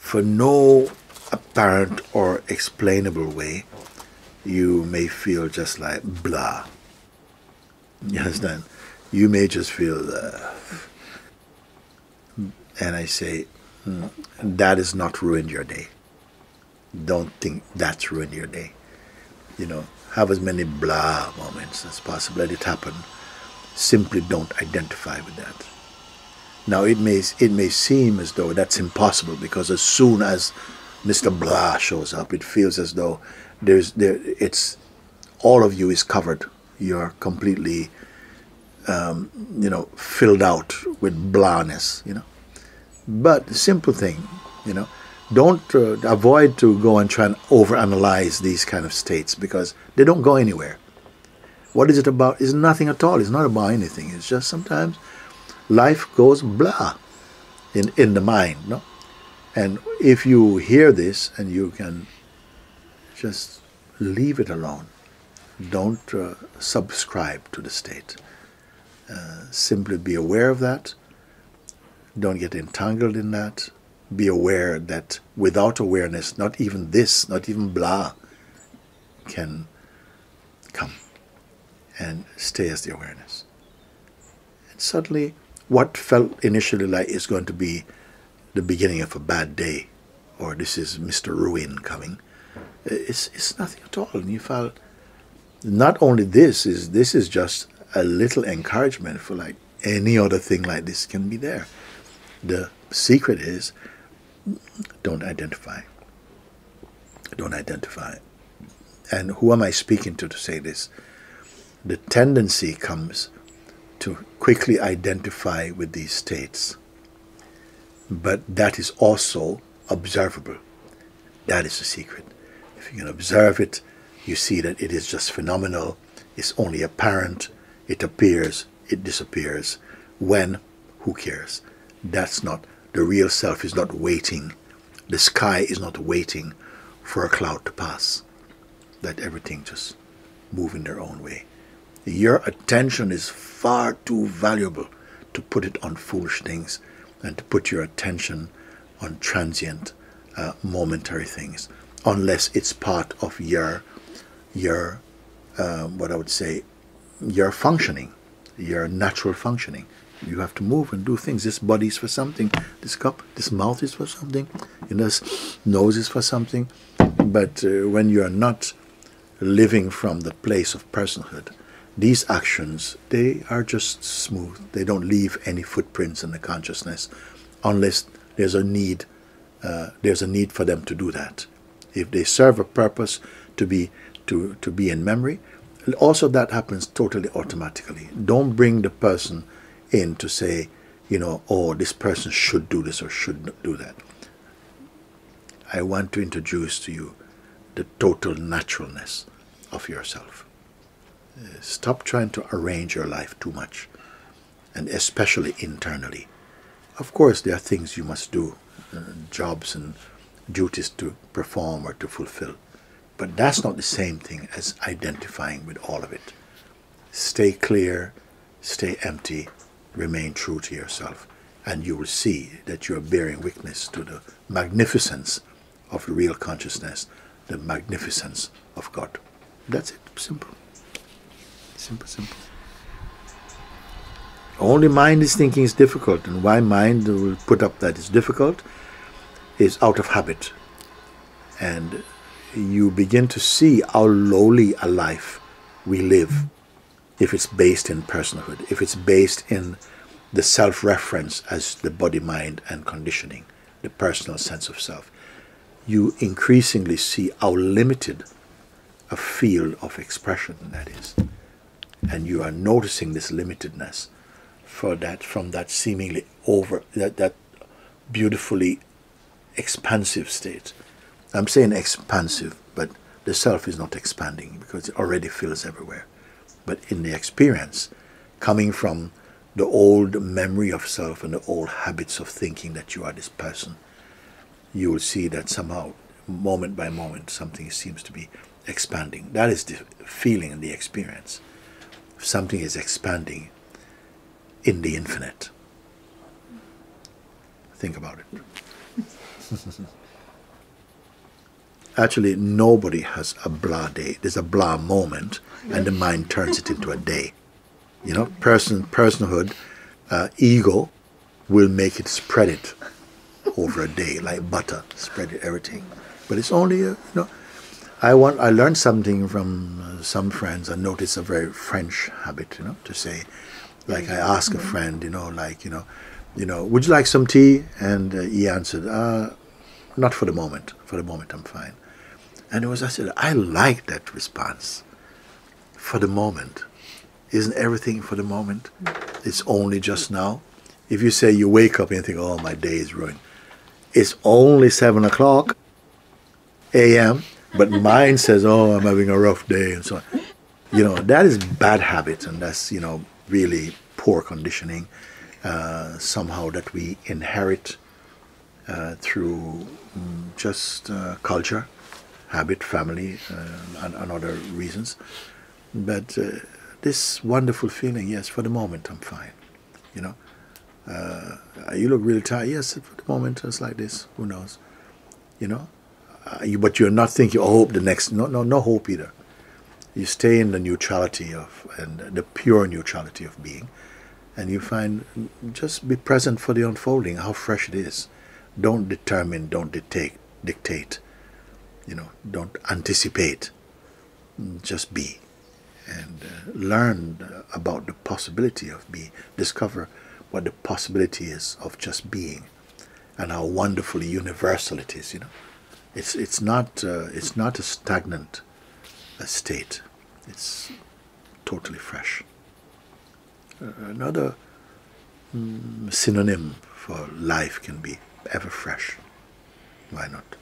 for no apparent or explainable way, you may feel just like blah. You understand? You may just feel, and I say, that has not ruined your day. Don't think that's ruined your day. You know, have as many blah moments as possible. Let it happen. Simply don't identify with that. Now it may seem as though that's impossible, because as soon as Mr. Blah shows up, it feels as though it's all of you is covered. You're completely you know, filled out with blahness, you know. But the simple thing, you know, don't avoid to go and try and overanalyze these kind of states, because they don't go anywhere. What is it about? It's nothing at all. It's not about anything. It's just sometimes life goes blah in the mind, no? And if you hear this and you can just leave it alone, don't subscribe to the state. Simply be aware of that. Don't get entangled in that. Be aware that without awareness, not even this, not even blah, can come and stay as the awareness. And suddenly, what felt initially like is going to be the beginning of a bad day, or this is Mr. Ruin coming, it's nothing at all. And you felt not only this is just a little encouragement for like any other thing like this can be there. The secret is, don't identify. Don't identify. And who am I speaking to say this? The tendency comes to quickly identify with these states. But that is also observable. That is the secret. If you can observe it, you see that it is just phenomenal. It's only apparent. It appears. It disappears. When? Who cares? That's not, the real self is not waiting. The sky is not waiting for a cloud to pass. Let everything just move in their own way. Your attention is far too valuable to put it on foolish things and to put your attention on transient, momentary things, unless it's part of your what I would say, your functioning, your natural functioning. You have to move and do things. This body is for something. This cup, this mouth is for something. This nose is for something. But when you are not living from the place of personhood, these actions, they are just smooth. They don't leave any footprints in the consciousness unless there's a need for them to do that. If they serve a purpose to be in memory, also that happens totally automatically. Don't bring the person in to say, you know, oh, this person should do this or should do that. I want to introduce to you the total naturalness of yourself. Stop trying to arrange your life too much, and especially internally. Of course, there are things you must do, jobs and duties to perform or to fulfill, but that's not the same thing as identifying with all of it. Stay clear, stay empty, remain true to yourself, and you will see that you are bearing witness to the magnificence of the real consciousness, the magnificence of God. That's it. Simple. Simple, simple. Only mind is thinking is difficult, and why mind will put up that it's difficult is out of habit. And you begin to see how lowly a life we live if it's based in personhood, if it's based in the self-reference as the body, mind, and conditioning, the personal sense of self. You increasingly see how limited a field of expression that is. And you are noticing this limitedness from that seemingly that beautifully expansive state. I'm saying expansive, but the self is not expanding because it already fills everywhere. But in the experience, coming from the old memory of self and the old habits of thinking that you are this person, you will see that somehow, moment by moment, something seems to be expanding. That is the feeling and the experience. Something is expanding in the infinite. Think about it. Actually, nobody has a blah day. There's a blah moment, and the mind turns it into a day. You know, personhood, ego will make it spread it over a day, like butter, spread it, everything. But it's only, you know, I learned something from some friends. I noticed a very French habit, you know, to say, like I ask a friend, you know, like, you know, would you like some tea? And he answered, not for the moment. For the moment, I'm fine. And I said, I like that response. For the moment. Isn't everything for the moment? It's only just now. If you say you wake up and you think, oh, my day is ruined. It's only 7 o'clock a.m., but mind says, oh, I'm having a rough day, and so on. You know, that is bad habit, and that's, you know, really poor conditioning, somehow that we inherit through just culture, habit, family, and other reasons. But this wonderful feeling, yes, for the moment I'm fine, you know. You look really tired. Yes, for the moment it's like this. Who knows, you know. But you're not thinking, oh, hope the next. No hope either. You stay in the neutrality of, and the pure neutrality of being, and you find, just be present for the unfolding, how fresh it is. Don't determine, don't dictate, you know, don't anticipate. Just be, and learn about the possibility of being. Discover what the possibility is of just being, and how wonderfully universal it is. You know, it's not a stagnant state. It's totally fresh. Another synonym for life can be ever fresh. Why not?